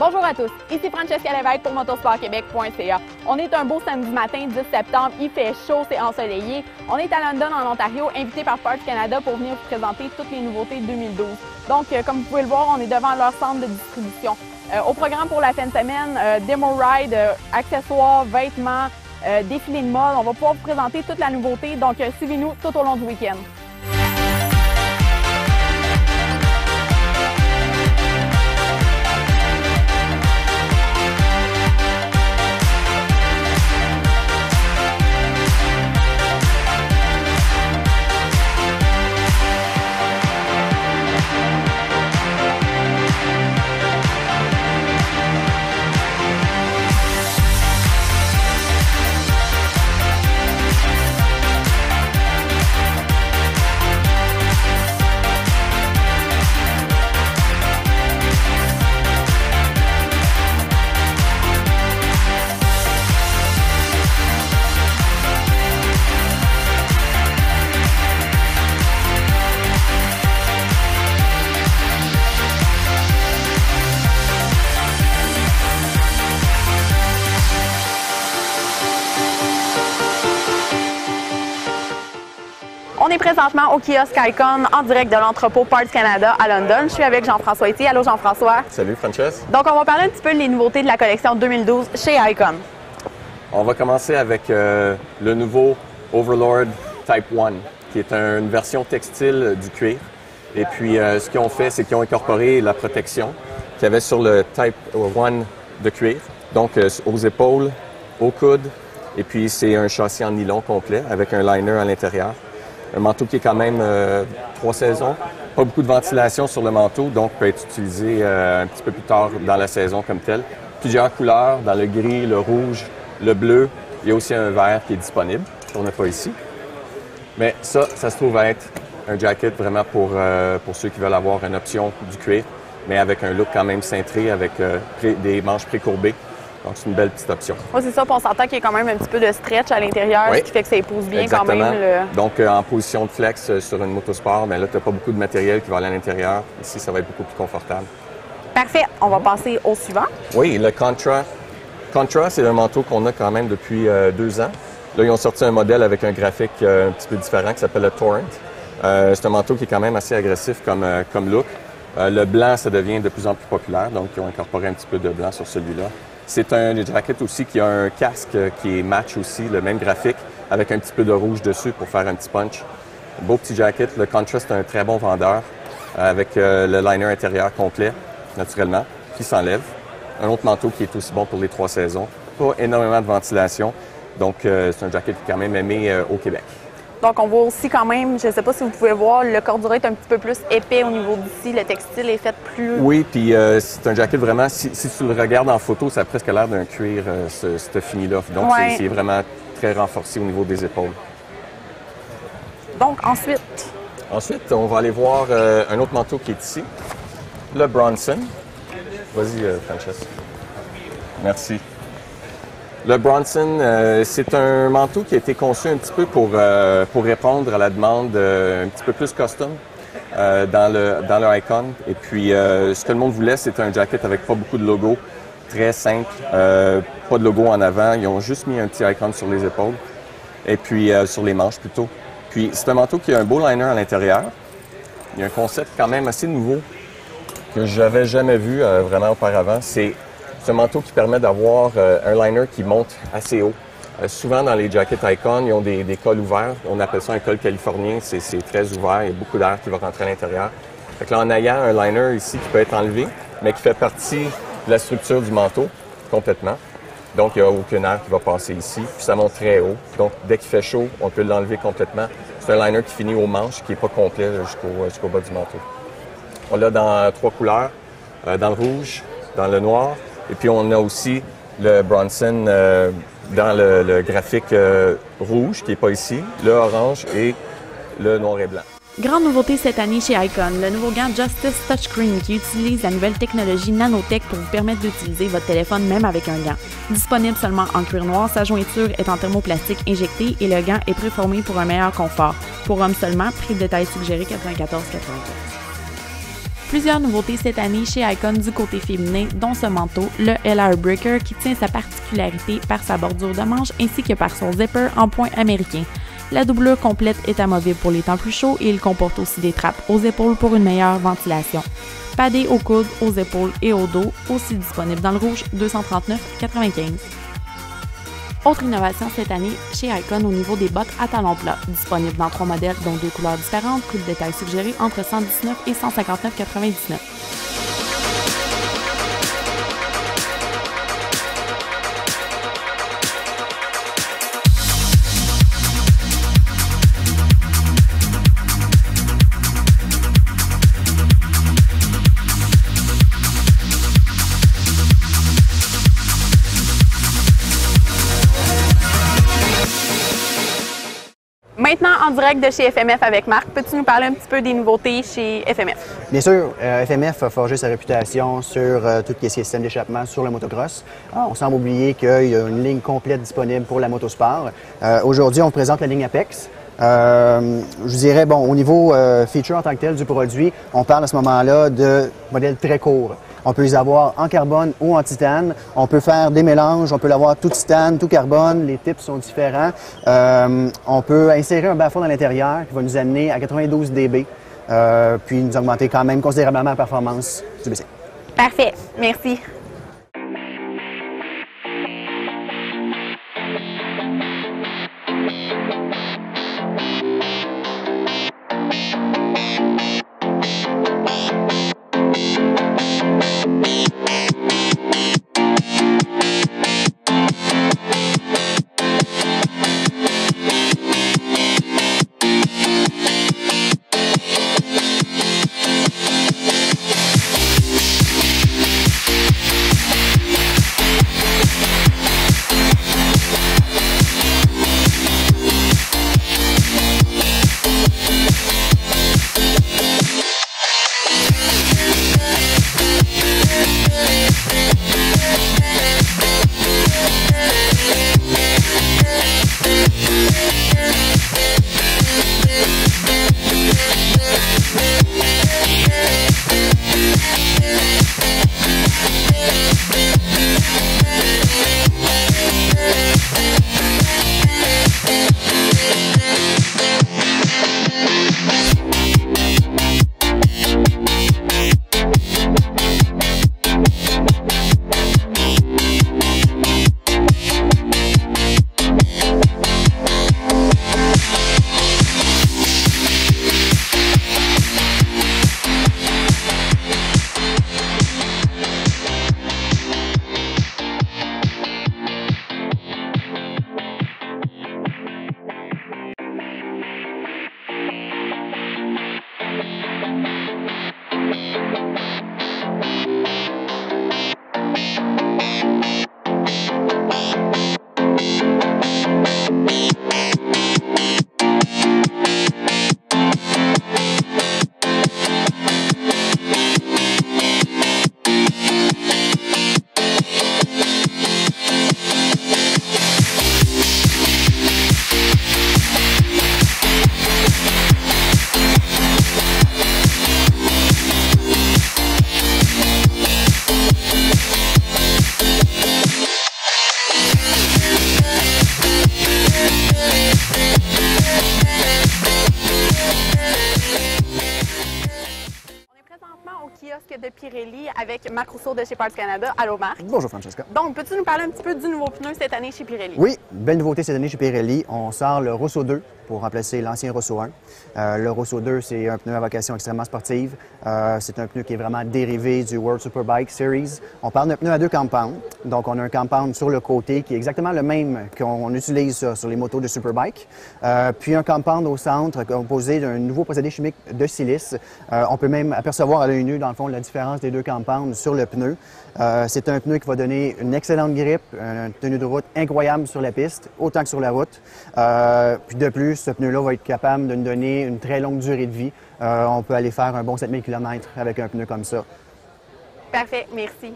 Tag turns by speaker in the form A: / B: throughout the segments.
A: Bonjour à tous, ici Francesca Lévesque pour motorsportquebec.ca. On est un beau samedi matin, 10 septembre, il fait chaud, c'est ensoleillé. On est à London, en Ontario, invité par Parts Canada pour venir vous présenter toutes les nouveautés 2012. Donc, comme vous pouvez le voir, on est devant leur centre de distribution. Au programme pour la fin de semaine, Demo Ride, accessoires, vêtements, défilé de mode. On va pouvoir vous présenter toute la nouveauté, donc suivez-nous tout au long du week-end. On est présentement au kiosque Icon en direct de l'entrepôt Parts Canada à London. Je suis avec Jean-François Etier. Allô Jean-François.
B: Salut Frances.
A: Donc on va parler un petit peu des nouveautés de la collection 2012 chez Icon.
B: On va commencer avec le nouveau Overlord Type 1, qui est une version textile du cuir. Et puis ce qu'ils ont fait, c'est qu'ils ont incorporé la protection qu'il y avait sur le Type 1 de cuir. Donc aux épaules, aux coudes, et puis c'est un châssis en nylon complet avec un liner à l'intérieur. Un manteau qui est quand même 3 saisons. Pas beaucoup de ventilation sur le manteau, donc peut être utilisé un petit peu plus tard dans la saison comme tel. Plusieurs couleurs, dans le gris, le rouge, le bleu. Il y a aussi un vert qui est disponible, qu'on n'a pas ici. Mais ça se trouve être un jacket vraiment pour ceux qui veulent avoir une option du cuir, mais avec un look quand même cintré, avec des manches précourbées. Donc, c'est une belle petite option.
A: Oui, c'est ça. Puis on s'entend qu'il y a quand même un petit peu de stretch à l'intérieur,
B: oui,
A: ce qui fait que ça épouse bien
B: exactement.
A: Quand même.
B: Donc, en position de flex sur une motosport, bien là, tu n'as pas beaucoup de matériel qui va aller à l'intérieur. Ici, ça va être beaucoup plus confortable.
A: Parfait. On va passer au suivant.
B: Oui, le Contra. Contra, c'est un manteau qu'on a quand même depuis 2 ans. Là, ils ont sorti un modèle avec un graphique un petit peu différent qui s'appelle le Torrent. C'est un manteau qui est quand même assez agressif comme look. Le blanc, ça devient de plus en plus populaire, donc ils ont incorporé un petit peu de blanc sur celui-là. C'est un jacket aussi qui a un casque qui est match aussi, le même graphique, avec un petit peu de rouge dessus pour faire un petit punch. Beau petit jacket. Le Contra, c'est un très bon vendeur, avec le liner intérieur complet, naturellement, qui s'enlève. Un autre manteau qui est aussi bon pour les 3 saisons. Pas énormément de ventilation, donc c'est un jacket qui est quand même aimé au Québec.
A: Donc, on voit aussi quand même, je ne sais pas si vous pouvez voir, le corduroy est un petit peu plus épais au niveau d'ici. Le textile est fait plus...
B: Oui, puis c'est un jacket vraiment, si tu le regardes en photo, ça a presque l'air d'un cuir, ce fini-là. Donc, ouais, c'est vraiment très renforcé au niveau des épaules.
A: Donc, ensuite,
B: on va aller voir un autre manteau qui est ici, le Bronson. Vas-y, Frances. Merci. Le Bronson, c'est un manteau qui a été conçu un petit peu pour répondre à la demande un petit peu plus custom dans le Icon. Et puis, ce que le monde voulait, c'était un jacket avec pas beaucoup de logo, très simple, pas de logo en avant. Ils ont juste mis un petit Icon sur les épaules et puis sur les manches plutôt. Puis, c'est un manteau qui a un beau liner à l'intérieur. Il y a un concept quand même assez nouveau que j'avais jamais vu vraiment auparavant. C'est un manteau qui permet d'avoir un liner qui monte assez haut. Souvent, dans les jackets Icon, ils ont des cols ouverts. On appelle ça un col californien. C'est très ouvert. Il y a beaucoup d'air qui va rentrer à l'intérieur. Fait que là, en ayant un liner ici qui peut être enlevé, mais qui fait partie de la structure du manteau complètement. Donc, il n'y a aucun air qui va passer ici. Puis, ça monte très haut. Donc, dès qu'il fait chaud, on peut l'enlever complètement. C'est un liner qui finit aux manches, qui n'est pas complet jusqu'au bas du manteau. On l'a dans 3 couleurs. Dans le rouge, dans le noir. Et puis, on a aussi le Bronson dans le graphique rouge, qui n'est pas ici, le orange et le noir et blanc.
C: Grande nouveauté cette année chez Icon, le nouveau gant Justice Touchscreen qui utilise la nouvelle technologie nanotech pour vous permettre d'utiliser votre téléphone même avec un gant. Disponible seulement en cuir noir, sa jointure est en thermoplastique injecté et le gant est préformé pour un meilleur confort. Pour hommes seulement, prix de détail suggéré 94,95. Plusieurs nouveautés cette année chez Icon du côté féminin, dont ce manteau, le LR Breaker, qui tient sa particularité par sa bordure de manche ainsi que par son zipper en point américain. La doublure complète est amovible pour les temps plus chauds et il comporte aussi des trappes aux épaules pour une meilleure ventilation. Padé aux coudes, aux épaules et au dos, aussi disponible dans le rouge, 239,95. Autre innovation cette année chez Icon au niveau des bottes à talons plats, disponibles dans 3 modèles dont 2 couleurs différentes, prix de détail suggéré entre 119 et 159,99.
A: Maintenant, en direct de chez FMF avec Marc, peux-tu nous parler un petit peu des nouveautés chez FMF?
D: Bien sûr, FMF a forgé sa réputation sur tout ce qui est système d'échappement sur le motocross. On semble oublier qu'il y a une ligne complète disponible pour la motosport. Aujourd'hui, on présente la ligne Apex. Je dirais, bon, au niveau feature en tant que tel du produit, on parle à ce moment-là de modèles très courts. On peut les avoir en carbone ou en titane. On peut faire des mélanges. On peut l'avoir tout titane, tout carbone. Les types sont différents. On peut insérer un bas-fond dans l'intérieur qui va nous amener à 92 dB, puis nous augmenter quand même considérablement la performance du bicycle.
A: Parfait. Merci. De Pirelli avec Marc Rousseau de chez Parts Canada. Allô Marc.
D: Bonjour Francesca.
A: Donc, peux-tu nous parler un petit peu du nouveau pneu cette année chez Pirelli?
D: Oui, belle nouveauté cette année chez Pirelli. On sort le Rosso 2 pour remplacer l'ancien Rosso 1. Le Rosso 2, c'est un pneu à vocation extrêmement sportive. C'est un pneu qui est vraiment dérivé du World Superbike Series. On parle d'un pneu à 2 compounds. Donc, on a un compound sur le côté qui est exactement le même qu'on utilise sur les motos de Superbike. Puis un compound au centre composé d'un nouveau procédé chimique de silice. On peut même apercevoir à l'œil nu, dans le fond, la différence des 2 compounds sur le pneu. C'est un pneu qui va donner une excellente grippe, une tenue de route incroyable sur la piste, autant que sur la route. Puis de plus, ce pneu-là va être capable de nous donner une très longue durée de vie. On peut aller faire un bon 7000 km avec un pneu comme ça.
A: Parfait, merci.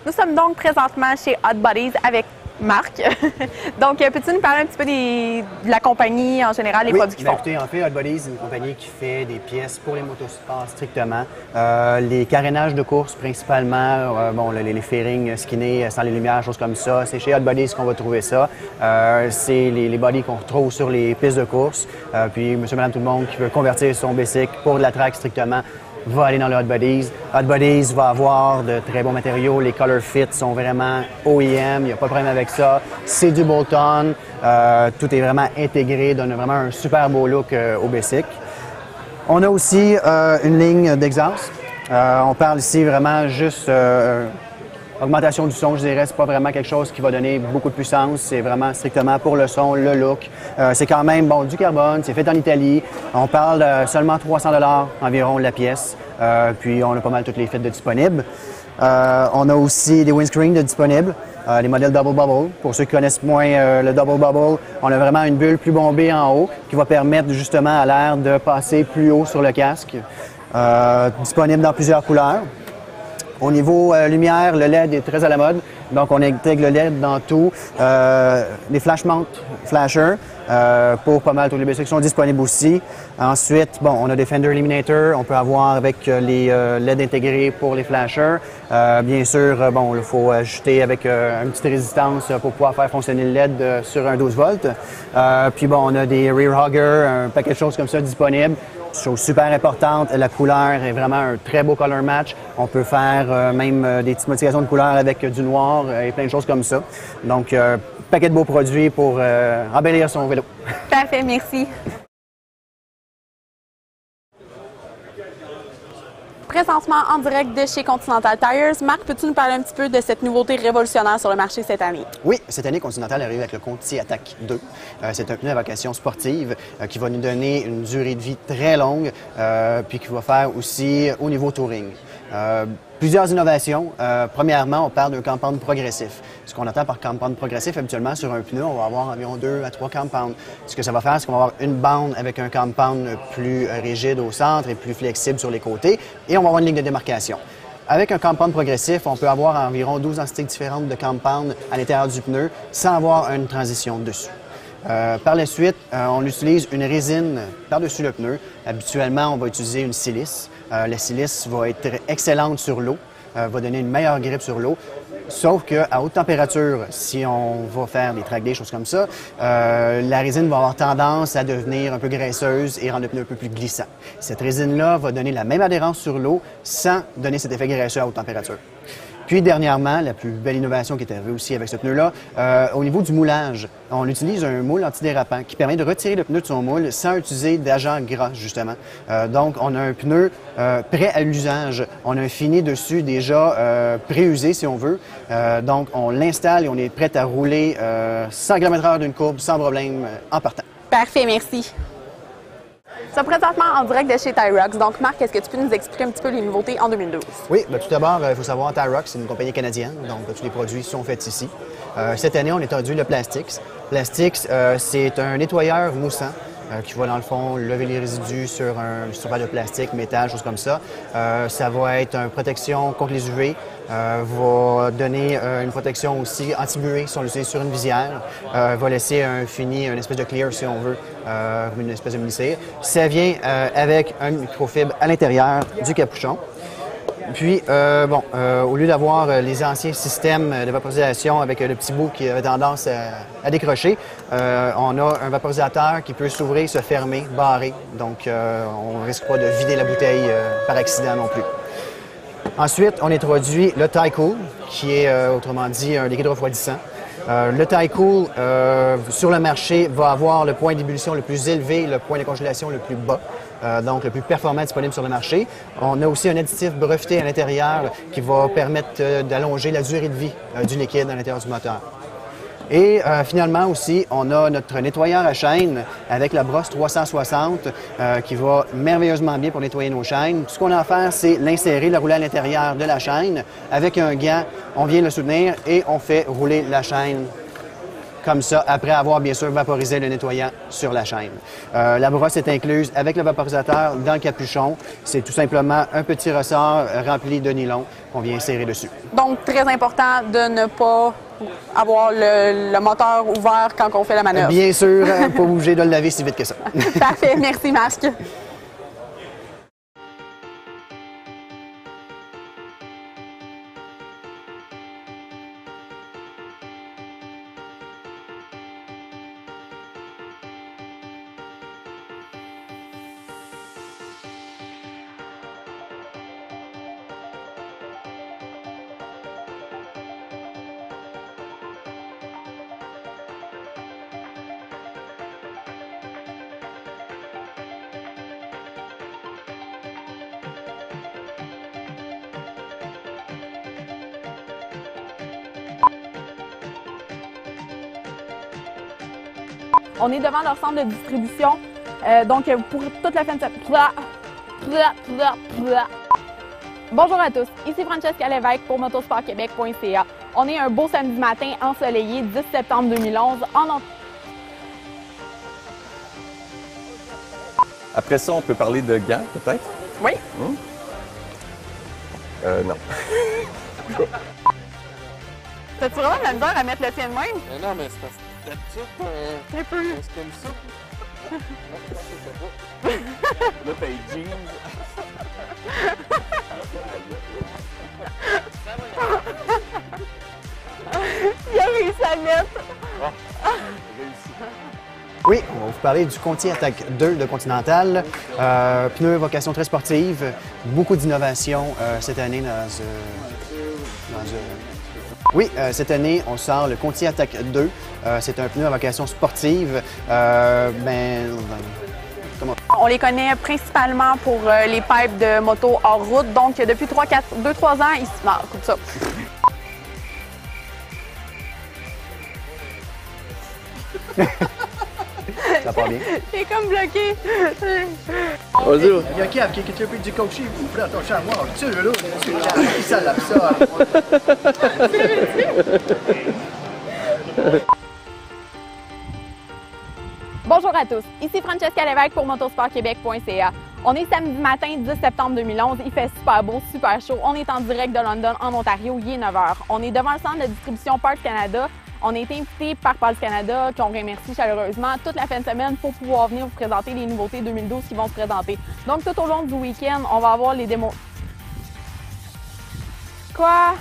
A: Nous sommes donc présentement chez Hot Bodies avec Marc. Donc, peux-tu nous parler un petit peu de la compagnie en général, les produits qu'ils font?
D: Écoutez, en fait, Hot Bodies, c'est une compagnie qui fait des pièces pour les motosports strictement. Les carénages de course principalement, les fairings skinnés sans les lumières, choses comme ça. C'est chez Hot Bodies qu'on va trouver ça. C'est les bodies qu'on retrouve sur les pistes de course. Puis, monsieur, madame, tout le monde qui veut convertir son bicycle pour de la track strictement, va aller dans le Hot Bodies. Hot Bodies va avoir de très bons matériaux. Les color fits sont vraiment OEM. Il n'y a pas de problème avec ça. C'est du bolt-on. Tout est vraiment intégré. Donne vraiment un super beau look au bicycle. On a aussi une ligne d'exhaust. On parle ici vraiment juste augmentation du son, je dirais. C'est pas vraiment quelque chose qui va donner beaucoup de puissance. C'est vraiment strictement pour le son, le look. C'est quand même du carbone. C'est fait en Italie. On parle de seulement 300 $ environ la pièce. Puis on a pas mal toutes les fêtes de disponibles. On a aussi des windscreens de disponibles. Les modèles Double Bubble. Pour ceux qui connaissent moins le Double Bubble, on a vraiment une bulle plus bombée en haut qui va permettre justement à l'air de passer plus haut sur le casque. Disponible dans plusieurs couleurs. Au niveau lumière, le LED est très à la mode. Donc, on intègre le LED dans tout. Les flash mount flasher pour pas mal toutes les bicycles sont disponibles aussi. Ensuite, on a des fender eliminator. On peut avoir avec les LED intégrés pour les flashers. Bien sûr, il faut ajouter avec une petite résistance pour pouvoir faire fonctionner le LED sur un 12 volts. Puis, on a des rear huggers, un paquet de choses comme ça disponibles. Chose super importante, la couleur est vraiment un très beau color match. On peut faire même des petites modifications de couleur avec du noir et plein de choses comme ça. Donc, paquet de beaux produits pour embellir son vélo.
A: Parfait, merci. Présentement en direct de chez Continental Tires. Marc, peux-tu nous parler un petit peu de cette nouveauté révolutionnaire sur le marché cette année?
D: Oui, cette année, Continental arrive avec le Conti Attack 2. C'est un pneu à vocation sportive qui va nous donner une durée de vie très longue, puis qui va faire aussi au niveau touring. Plusieurs innovations. Premièrement, on parle d'un compound progressif. Ce qu'on entend par compound progressif, habituellement, sur un pneu, on va avoir environ 2 à 3 compounds. Ce que ça va faire, c'est qu'on va avoir une bande avec un compound plus rigide au centre et plus flexible sur les côtés, et on va avoir une ligne de démarcation. Avec un compound progressif, on peut avoir environ 12 entités différentes de compound à l'intérieur du pneu sans avoir une transition dessus. Par la suite, on utilise une résine par-dessus le pneu. Habituellement, on va utiliser une silice. La silice va être excellente sur l'eau, va donner une meilleure grippe sur l'eau. Sauf qu'à haute température, si on va faire des track days, choses comme ça, la résine va avoir tendance à devenir un peu graisseuse et rendre le pneu un peu plus glissant. Cette résine-là va donner la même adhérence sur l'eau sans donner cet effet graisseux à haute température. Puis dernièrement, la plus belle innovation qui est arrivée aussi avec ce pneu-là, au niveau du moulage, on utilise un moule antidérapant qui permet de retirer le pneu de son moule sans utiliser d'agent gras, justement. Donc, on a un pneu prêt à l'usage. On a un fini dessus déjà préusé, si on veut. Donc, on l'installe et on est prêt à rouler 100 km/h d'une courbe sans problème en partant.
A: Parfait, merci. Nous sommes présentement en direct de chez Tyrox. Donc, Marc, est-ce que tu peux nous expliquer un petit peu les nouveautés en 2012?
D: Oui, tout d'abord, il faut savoir, Tyrox, c'est une compagnie canadienne, donc tous les produits sont faits ici. Cette année, on a introduit le Plastix. Plastix, c'est un nettoyeur moussant qui va, dans le fond, lever les résidus sur un surface de plastique, métal, choses comme ça. Ça va être une protection contre les UV, va donner une protection aussi anti-buée si on l'utilise sur une visière, va laisser un fini, une espèce de clear si on veut, une espèce de mini-cire. Ça vient avec un microfibre à l'intérieur du capuchon. Puis, au lieu d'avoir les anciens systèmes de vaporisation avec le petit bout qui avait tendance à décrocher, on a un vaporisateur qui peut s'ouvrir, se fermer, barrer. Donc, on ne risque pas de vider la bouteille par accident non plus. Ensuite, on introduit le Tycool, qui est, autrement dit, un liquide refroidissant. Le Tycool, sur le marché, va avoir le point d'ébullition le plus élevé, le point de congélation le plus bas. Donc le plus performant disponible sur le marché. On a aussi un additif breveté à l'intérieur qui va permettre d'allonger la durée de vie du liquide à l'intérieur du moteur. Et finalement aussi, on a notre nettoyeur à chaîne avec la brosse 360 qui va merveilleusement bien pour nettoyer nos chaînes. Tout ce qu'on a à faire, c'est l'insérer, le rouler à l'intérieur de la chaîne. Avec un gant, on vient le soutenir et on fait rouler la chaîne comme ça, après avoir bien sûr vaporisé le nettoyant sur la chaîne. La brosse est incluse avec le vaporisateur dans le capuchon. C'est tout simplement un petit ressort rempli de nylon qu'on vient serrer dessus.
A: Donc, très important de ne pas avoir le moteur ouvert quand on fait la manœuvre.
D: Bien sûr, pas obligé de le laver si vite que ça.
A: Parfait, merci Marc. On est devant leur centre de distribution. Donc, pour toute la fin de Bonjour à tous, ici Francesca Lévesque pour motosportquebec.ca. On est un beau samedi matin ensoleillé, 10 septembre 2011,
B: Après ça, on peut parler de gants, peut-être?
A: Oui.
B: Non.
A: T'as-tu vraiment de la misère à mettre le tien de même?
E: Non, mais c'est parce que d'habitude,
A: Un peu.
E: c'est comme ça.
B: Là, t'as les jeans.
A: Il a réussi à le mettre.
D: Oui, on va vous parler du Conti Attack 2 de Continental. Pneu vocation très sportive, beaucoup d'innovation cette année Oui, cette année, on sort le Conti Attack 2. C'est un pneu à vocation sportive.
A: On les connaît principalement pour les pipes de moto hors route. Donc, depuis 2-3 ans, ils se marrent, comme ça.
D: Ça part bien.
A: Il est comme bloqué.
E: Vas-y.
F: Il y a qui a pris du coaching pour faire ton chat à moi? Tu sais, là, c'est ça, là, ça.
A: Bonjour à tous, ici Francesca Lévesque pour motosportquebec.ca. On est samedi matin, 10 septembre 2011. Il fait super beau, super chaud. On est en direct de London, en Ontario. Il est 9 h. On est devant le centre de distribution Parts Canada. On a été invité par Parts Canada, qu'on remercie chaleureusement, toute la fin de semaine pour pouvoir venir vous présenter les nouveautés 2012 qui vont se présenter. Donc, tout au long du week-end, on va avoir les démos. Quoi?